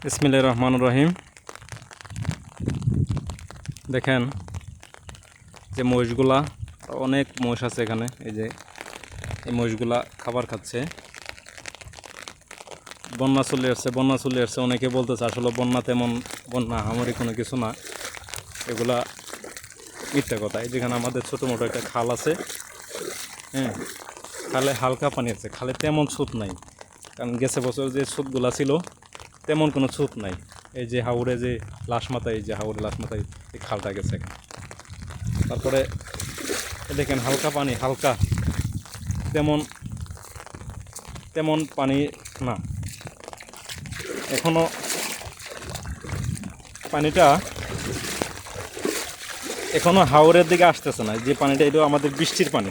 বিসমিল্লাহির রহমানির রহিম। দেখেন যে মহিষগুলা, অনেক মহিষ আছে এখানে। এই যে এই মহিষগুলা খাবার খাচ্ছে। বন্যা চলে আসছে। অনেকে বলতেছে আসলে বন্যা তেমন বন্যা আমারই কোনো কিছু না, এগুলা মিথ্যা কথা। এই যেখানে আমাদের ছোটো মোটো একটা খাল আছে, হ্যাঁ, খালে হালকা পানি আছে, খালে তেমন স্রোত নাই। কারণ গেছে বছর যে স্রোতগুলা ছিল তেমন কোনো স্রোত নাই। এই যে হাওড়ে যে লাশমাথায়, এই যে হাওড়ে লাশমাথায় এই খালটা গেছে। তারপরে দেখেন হালকা পানি, হালকা, তেমন তেমন পানি না। এখনো পানিটা এখনো হাওরের দিকে আসতেছে না। যে পানিটা, এটা আমাদের বৃষ্টির পানি,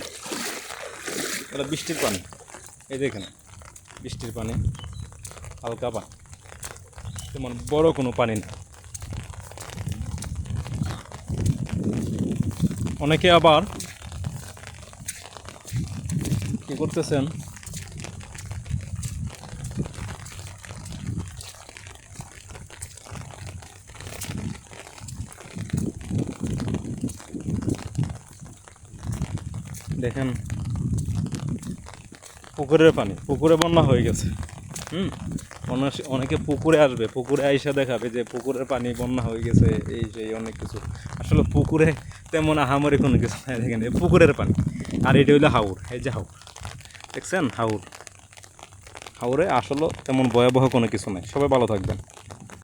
এটা বৃষ্টির পানি। এই দেখেন বৃষ্টির পানি, হালকা পানি, তেমন বড় কোনো পানি না। অনেকে আবার কি করতেছেন, দেখেন পুকুরের পানি, পুকুরে বন্যা হয়ে গেছে। অনেকে পুকুরে আসবে, পুকুরে আইসা দেখাবে যে পুকুরের পানি বন্যা হয়ে গেছে, এই সেই অনেক কিছু। আসলে পুকুরে তেমন আহামরি কোনো কিছু নাই। দেখেন এই পুকুরের পানি, আর এটা হইলো হাওর। এই যে হাওর দেখছেন, হাওরে আসলে তেমন ভয়াবহ কোনো কিছু নাই। সবাই ভালো থাকবেন।